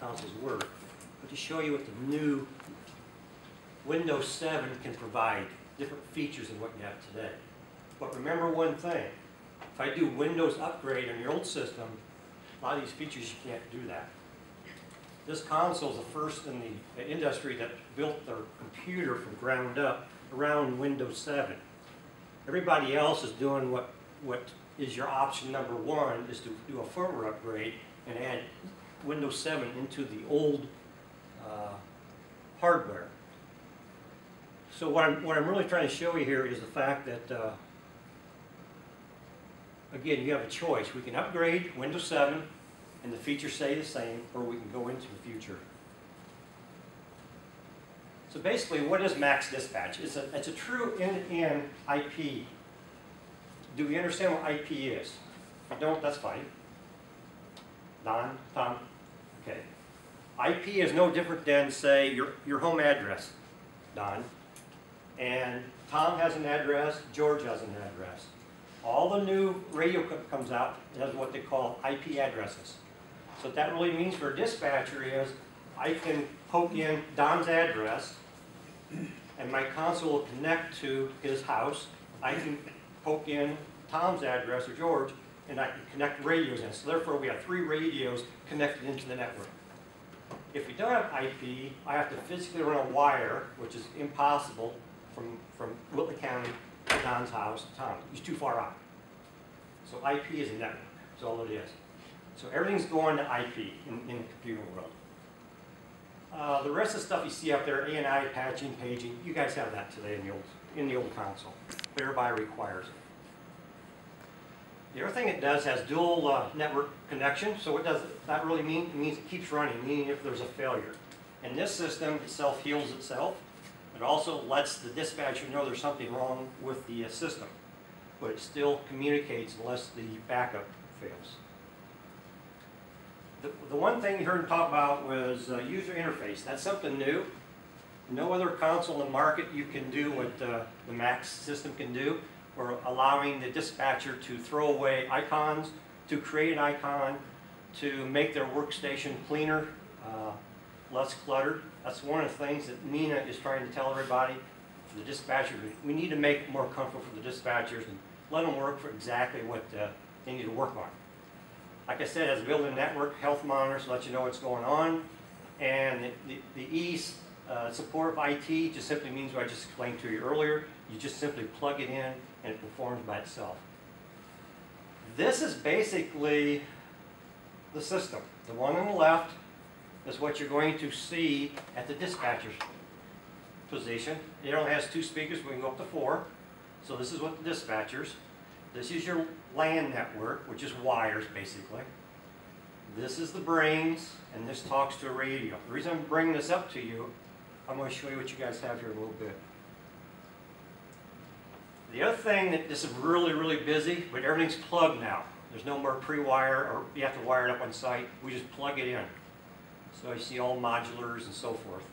consoles work, but to show you what the new Windows 7 can provide, different features than what you have today. But remember one thing, if I do Windows upgrade on your old system, a lot of these features you can't do that. This console is the first in the industry that built their computer from ground up around Windows 7. Everybody else is doing what is your option number one, is to do a firmware upgrade and add Windows 7 into the old hardware. So what I'm really trying to show you here is the fact that, again, you have a choice. We can upgrade Windows 7 and the features stay the same, or we can go into the future. So basically, what is Max Dispatch? It's a true end-to-end IP. Do we understand what IP is? If you don't, that's fine. Don? Tom? Okay. IP is no different than, say, your home address, Don. And Tom has an address, George has an address. All the new radio comes out has what they call IP addresses. So what that really means for a dispatcher is I can poke in Don's address and my console will connect to his house. I can poke in Tom's address or George and I can connect radios in. So therefore we have 3 radios connected into the network. If we don't have IP, I have to physically run a wire, which is impossible from Whitley County to Don's house to Tom. He's too far out. So IP is a network. That's all it is. So everything's going to IP in the computer world. The rest of the stuff you see up there, ANI, patching, paging, you guys have that today in the old console. Everybody requires it. The other thing it does has dual network connection. So what does that really mean? It means it keeps running, meaning if there's a failure. And this system itself heals itself. It also lets the dispatcher know there's something wrong with the system. But it still communicates unless the backup fails. The one thing you heard him talk about was user interface. That's something new. No other console in the market you can do what the Max system can do, or allowing the dispatcher to throw away icons, to create an icon, to make their workstation cleaner, less cluttered. That's one of the things that Nina is trying to tell everybody. For the dispatcher, we need to make it more comfortable for the dispatchers and let them work for exactly what they need to work on. Like I said, as a built-in network, health monitors let you know what's going on. And the ease support of IT just simply means what I just explained to you earlier. You just simply plug it in and it performs by itself. This is basically the system. The one on the left is what you're going to see at the dispatcher's position. It only has 2 speakers, we can go up to 4. So this is what the dispatchers. This is your LAN network, which is wires basically. This is the brains, and this talks to a radio. The reason I'm bringing this up to you, I'm going to show you what you guys have here in a little bit. The other thing that this is really, really busy, but everything's plugged now. There's no more pre-wire, or you have to wire it up on site. We just plug it in. So you see all modulars and so forth.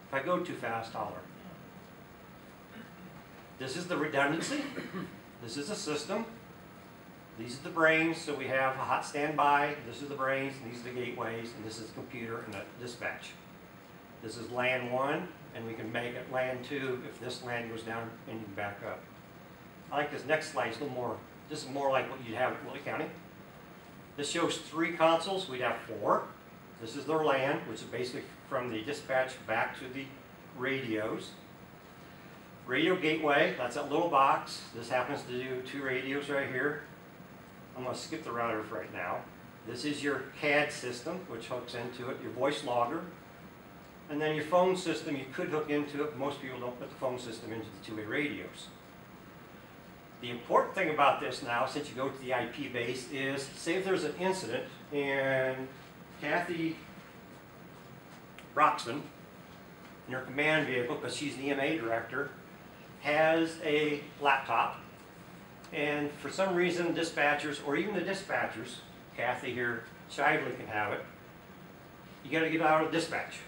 If I go too fast, holler. This is the redundancy. This is a system. These are the brains, so we have a hot standby. This is the brains, and these are the gateways, and this is the computer and the dispatch. This is LAN 1, and we can make it LAN 2 if this LAN goes down and you can back up. I like this next slide. It's a little more, this is more like what you'd have at Whitley County. This shows 3 consoles. We'd have 4. This is their LAN, which is basically from the dispatch back to the radios. Radio gateway, that's that little box. This happens to do 2 radios right here. I'm going to skip the router for right now. This is your CAD system, which hooks into it, your voice logger. And then your phone system, you could hook into it, but most people don't put the phone system into the 2-way radios. The important thing about this now, since you go to the IP base, is say if there's an incident and Kathy Broxton, in her command vehicle, because she's the EMA director, has a laptop, and for some reason dispatchers, or even the dispatchers, Kathy here, Shively can have it, you got to get out of dispatch.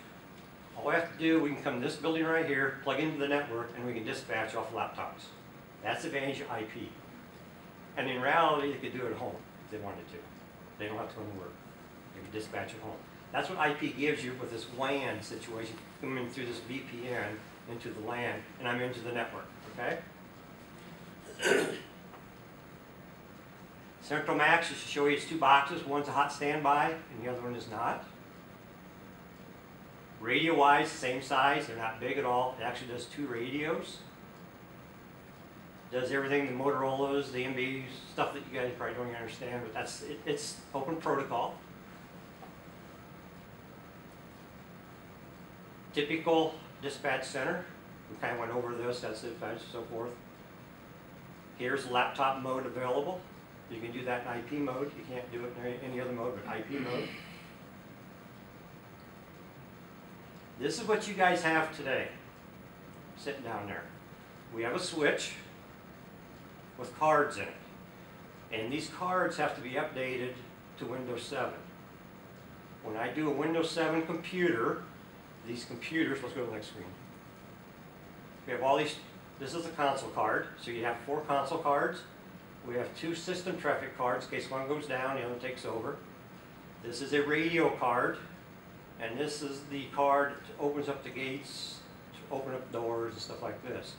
All we have to do, we can come to this building right here, plug into the network, and we can dispatch off laptops. That's the advantage of IP. And in reality, they could do it at home if they wanted to. They don't have to go to work. They dispatch at home. That's what IP gives you with this WAN situation, coming through this VPN into the LAN, and I'm into the network, okay? Central Max, just to show you, it's two boxes. One's a hot standby, and the other one is not. Radio-wise, same size. They're not big at all. It actually does 2 radios. Does everything the Motorola's, the MB's, stuff that you guys probably don't even understand, but it's open protocol. Typical dispatch center. We kind of went over this, that's dispatch, so forth. Here's laptop mode available. You can do that in IP mode. You can't do it in any other mode but IP mode. This is what you guys have today, sitting down there. We have a switch with cards in it. And these cards have to be updated to Windows 7. When I do a Windows 7 computer, these computers, let's go to the next screen. We have all these, this is a console card, so you have 4 console cards. We have 2 system traffic cards, in case one goes down, the other takes over. This is a radio card, and this is the card that opens up the gates, to open up doors and stuff like this.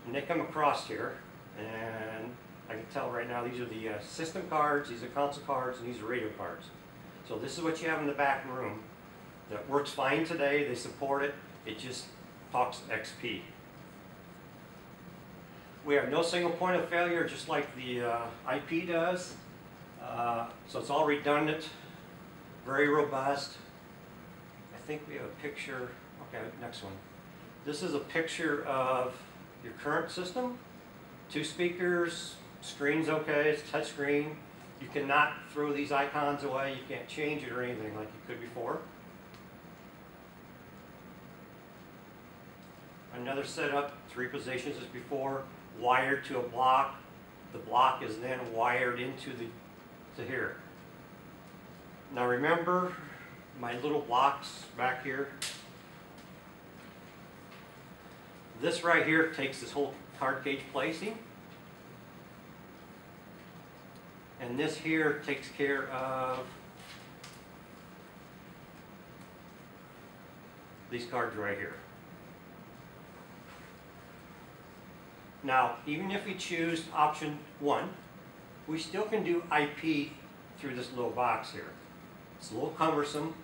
And they come across here, and I can tell right now these are the system cards, these are console cards, and these are radio cards. So this is what you have in the back room that works fine today. They support it. It just talks XP. We have no single point of failure, just like the IP does. So it's all redundant, very robust. I think we have a picture. Okay, next one. This is a picture of your current system. 2 speakers, screen's okay, it's touch screen. You cannot throw these icons away. You can't change it or anything like you could before. Another setup, 3 positions as before, wired to a block. The block is then wired into to here. Now remember my little blocks back here? This right here takes this whole card cage placing. And this here takes care of these cards right here. Now, even if we choose option 1, we still can do IP through this little box here. It's a little cumbersome,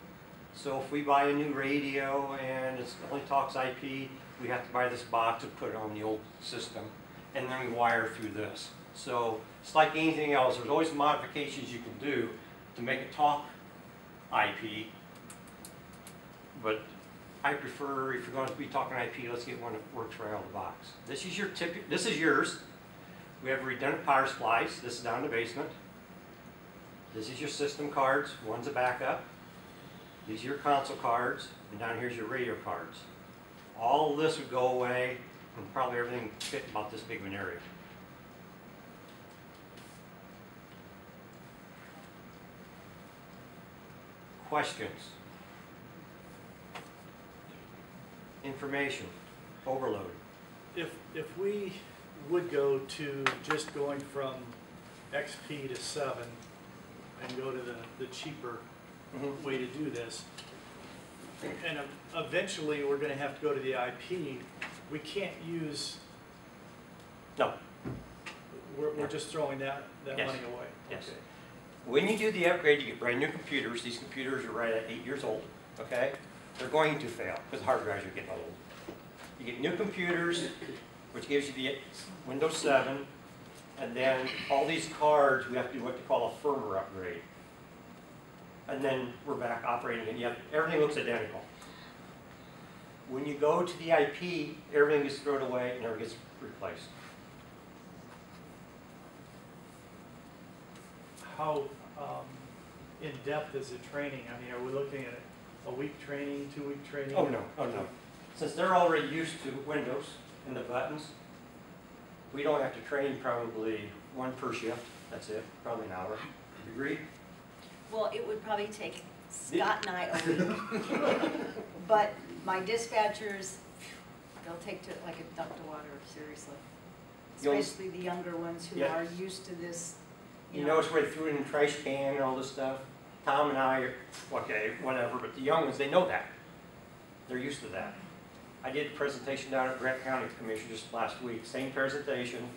so if we buy a new radio and it only talks IP, we have to buy this box and put it on the old system, and then we wire through this. So it's like anything else. There's always modifications you can do to make it talk IP, but I prefer, if you're going to be talking IP, let's get one that works right out of the box. This is your this is yours. We have redundant power supplies. This is down in the basement. This is your system cards. One's a backup. These are your console cards, and down here's your radio cards. All of this would go away, and probably everything would fit about this big of an area. Questions? Information overload. If we would go to just going from XP to 7 and go to the cheaper way to do this, and eventually we're going to have to go to the IP, we can't use. No. We're just throwing that Yes. money away. Yes. Okay. When you do the upgrade, you get brand new computers. These computers are right at 8 years old. Okay. They're going to fail because hard drives are getting old. You get new computers, which gives you the Windows 7, and then all these cards, we have to do what they call a firmware upgrade. And then we're back operating, and yet everything looks identical. When you go to the IP, everything gets thrown away and everything gets replaced. How in depth is the training? I mean, are we looking at a week training, 2-week training? Oh no, oh no. Since they're already used to Windows and the buttons, we don't have to train probably 1 per shift. That's it, probably an hour. You agree? Well, it would probably take Scott and I a week. But my dispatchers, they'll take to like a duck to water, seriously. Especially the younger ones who Yeah. are used to this. You notice where they threw it in the trash can and all this stuff? Tom and I, okay, whatever, but the young ones, they know that. They're used to that. I did a presentation down at Grant County Commission just last week, same presentation,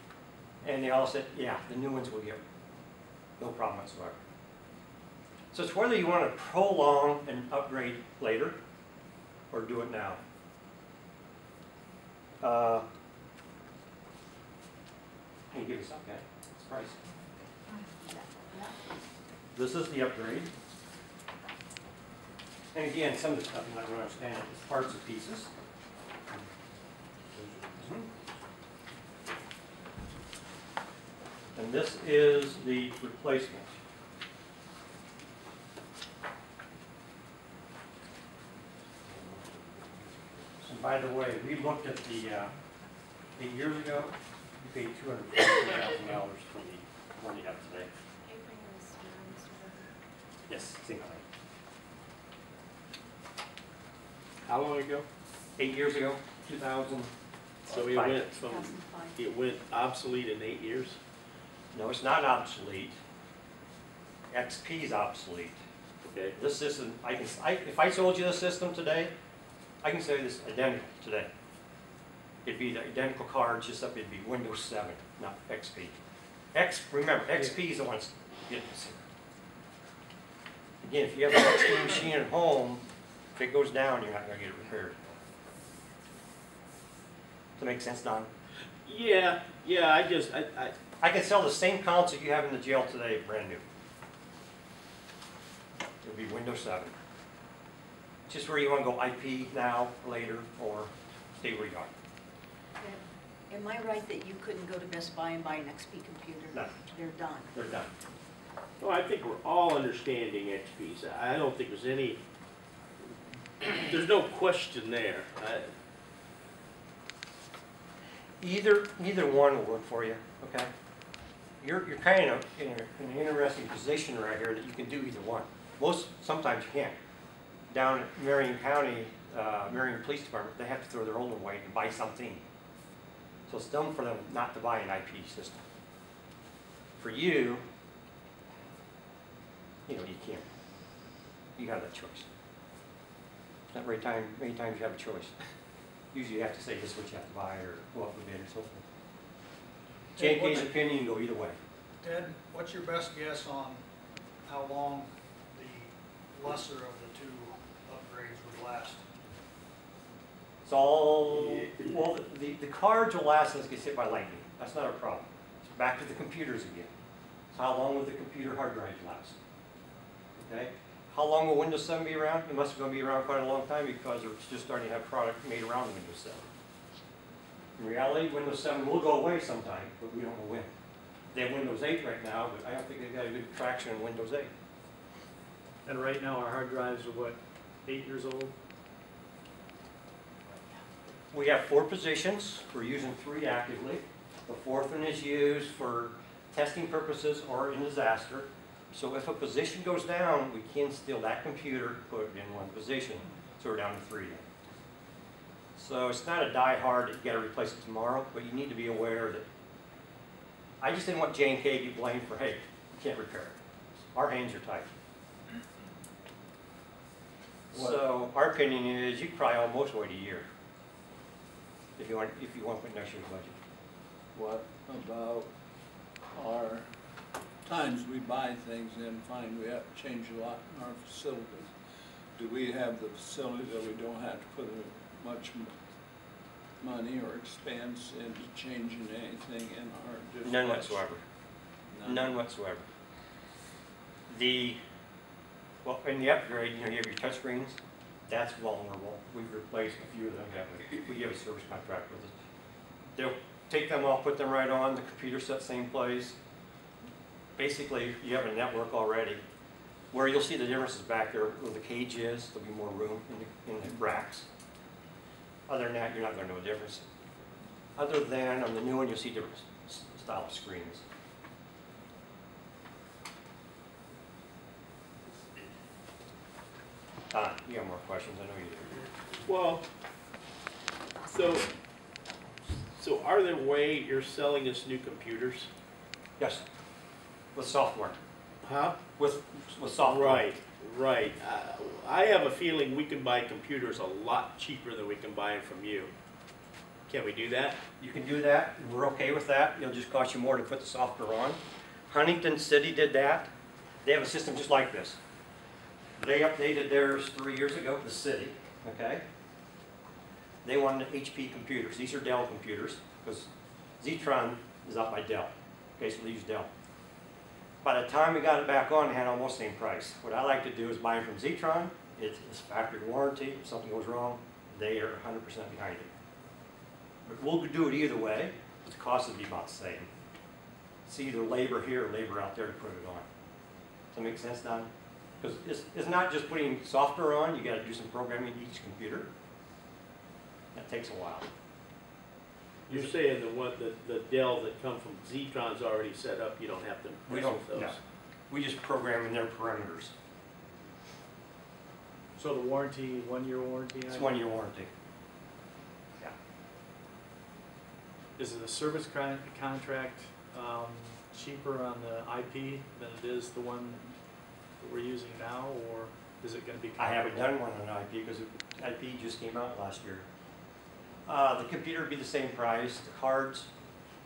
and they all said, yeah, the new ones will get no problem whatsoever. So it's whether you want to prolong and upgrade later, or do it now. Can you give us okay? It's price. This is the upgrade. And again, some of the stuff you're not going to understand. It's parts and pieces. And this is the replacement. And by the way, we looked at the 8 years ago. We paid $250,000 for the one you have today. Yes, same thing. How long ago? 8 years ago, 2000. So it went obsolete in 8 years? No, it's not obsolete. XP is obsolete. Okay. This system, if I sold you the system today, I can sell you this identical today. It'd be the identical card, just up it'd be Windows 7, not XP. Remember, XP is the one that's getting this here. Again, if you have an XP machine at home, if it goes down, you're not going to get it repaired. Does that make sense, Don? Yeah, I can sell the same console you have in the jail today, brand new. It'll be Windows 7. Just where you want to go IP now, later, or stay where you are. Am I right that you couldn't go to Best Buy and buy an XP computer? No. They're done. They're done. well, I think we're all understanding XPs. I don't think there's any, there's no question there. Either one will work for you, okay? You're kind of in an interesting position right here that you can do either one. Sometimes you can't. Down at Marion County, Marion Police Department, they have to throw their old one away and buy something. So it's dumb for them not to buy an IP system. For you, you can't. You have that choice. Not many times you have a choice. Usually you have to say this is what you have to buy or go up with bid or so forth. JK's opinion, go either way. Ted, what's your best guess on how long the lesser of the two upgrades would last? It's all, well, the cards will last unless it gets hit by lightning. That's not a problem. It's back to the computers again. So how long will the computer hard drive last? Okay? How long will Windows 7 be around? It must be going to be around quite a long time because it's just starting to have product made around Windows 7. In reality, Windows 7 will go away sometime, but we don't know when. They have Windows 8 right now, but I don't think they've got a good traction in Windows 8. And right now, our hard drives are what, 8 years old? We have 4 positions. We're using 3 actively. The 4th one is used for testing purposes or in disaster. So if a position goes down, we can steal that computer, put it in one position. So we're down to 3 now. So it's not a die hard that you got to replace it tomorrow, but you need to be aware that I just didn't want J&K to be blamed for, hey, you can't repair it. Our hands are tied. So our opinion is you could probably almost wait a year if you want to put next year's budget. What about our times we buy things and find we have to change a lot in our facilities? Do we have the facilities that we don't have to put much money or expense into changing anything in our dispatch? None whatsoever. None whatsoever. Well, in the upgrade, you have your touch screens. That's vulnerable. We've replaced a few of them. We have a service contract with it. They'll take them off, put them right on. The computer set same place. Basically, you have a network already. Where you'll see the difference is back there where the cage is. There'll be more room in the racks. Other than that, you're not going to know a difference. Other than on the new one, you'll see different style of screens. You got more questions? I know you do. Well, so are there ways you're selling us new computers? Yes, with software. Huh? with software. Right, right. I have a feeling we can buy computers a lot cheaper than we can buy them from you. Can we do that? You can do that, we're okay with that, it'll just cost you more to put the software on. Huntington City did that, they have a system just like this. They updated theirs 3 years ago, the city, okay? They wanted HP computers, these are Dell computers, because Zetron is out by Dell, okay, so they use Dell. By the time we got it back on, it had almost the same price. What I like to do is buy them from Zetron, it's factory warranty, if something goes wrong, they are 100% behind it. But we'll do it either way, but the cost would be about the same. It's either labor here or labor out there to put it on. Does that make sense, Don? Because it's not just putting software on, you gotta do some programming to each computer. That takes a while. You're saying the Dell that come from Zetron's already set up, you don't have to We mess don't, with those? no. We just program in their parameters. So the warranty, 1-year warranty? It's 1-year warranty. Yeah. Is it a service contract cheaper on the IP than it is the one that we're using now, or is it gonna be I haven't comparable? done one on IP because IP just came out last year. The computer would be the same price, the cards,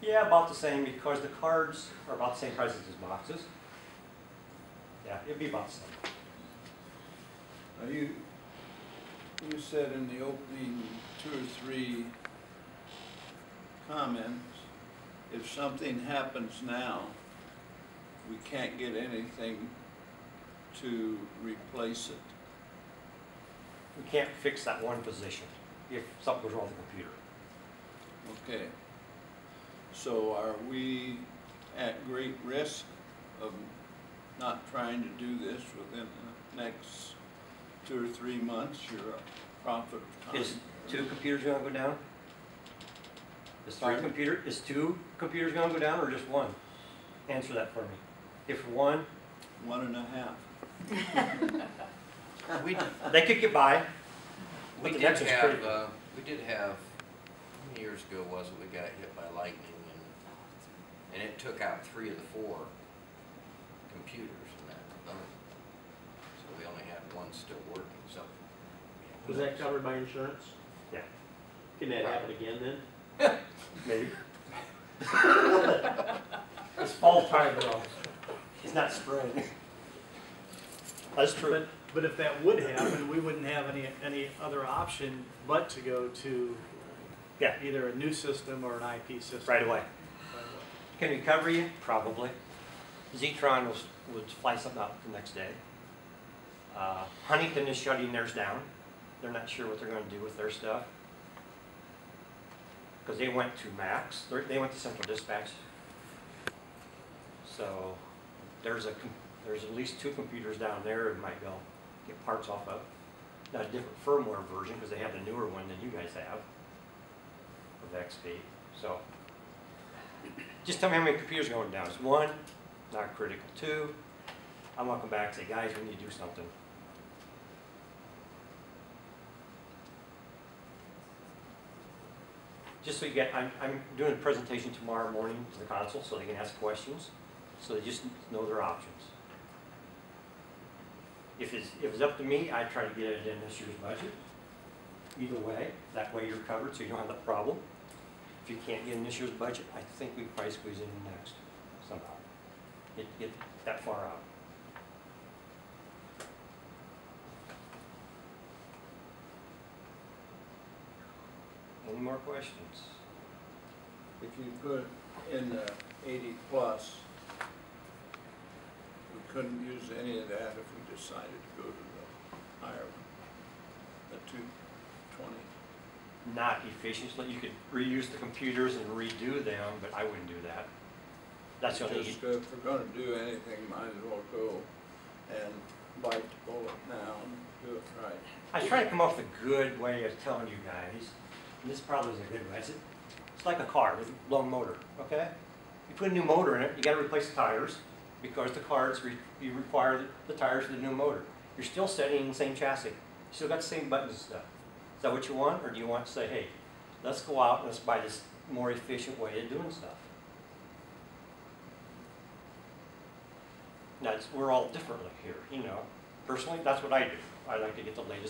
yeah, about the same because the cards are about the same price as the boxes. Yeah, it'd be about the same. Now you said in the opening 2 or 3 comments, if something happens now, we can't get anything to replace it. We can't fix that one position if something goes wrong with the computer. Okay. So are we at great risk of not trying to do this within the next 2 or 3 months, your profit of time? Is 2 computers gonna go down? Is 2 computers gonna go down or just 1? Answer that for me. If 1, 1.5. they could get by. We But the did next one's have, critical. how many years ago was it, we got hit by lightning and it took out 3 of the 4 computers in that zone. So we only had 1 still working, so. Was that covered by insurance? Yeah. Can that happen again then? Maybe. It's fall time though. It's not spring. That's true. But if that would happen, we wouldn't have any other option but to go to Yeah. either a new system or an IP system. Right away. Right away. Can we cover you? Probably. Zetron would fly something out the next day. Huntington is shutting theirs down. They're not sure what they're going to do with their stuff. Because they went to Max. They went to Central Dispatch. So there's at least 2 computers down there that might go get parts off of. Not a different firmware version because they have the newer one than you guys have of XP. So just tell me how many computers are going down. It's 1, not critical. 2, I'm going to come back and say, guys, we need to do something. Just so you get, I'm doing a presentation tomorrow morning to the council so they can ask questions, so they just know their options. If it's up to me, I try to get it in this year's budget. Either way, that way you're covered so you don't have that problem. If you can't get in this year's budget, I think we can probably squeeze it in next somehow. Get that far out. Any more questions? If you put in the 80 plus, we couldn't use any of that if we decided to go to the higher one, the 220. Not efficiently. You could reuse the computers and redo them, but I wouldn't do that. That's the only. Just if we're gonna do anything, might as well go and bite the bullet now and do it right. I try to come up with a good way of telling you guys, and this probably is a good way. It's like a car with a blown motor, okay? You put a new motor in it, you gotta replace the tires, because the cars, you require the tires for the new motor. You're still setting in the same chassis. You still got the same buttons and stuff. Is that what you want, or do you want to say, hey, let's go out and let's buy this more efficient way of doing stuff? We're all differently here, you know. Personally, that's what I do. I like to get the latest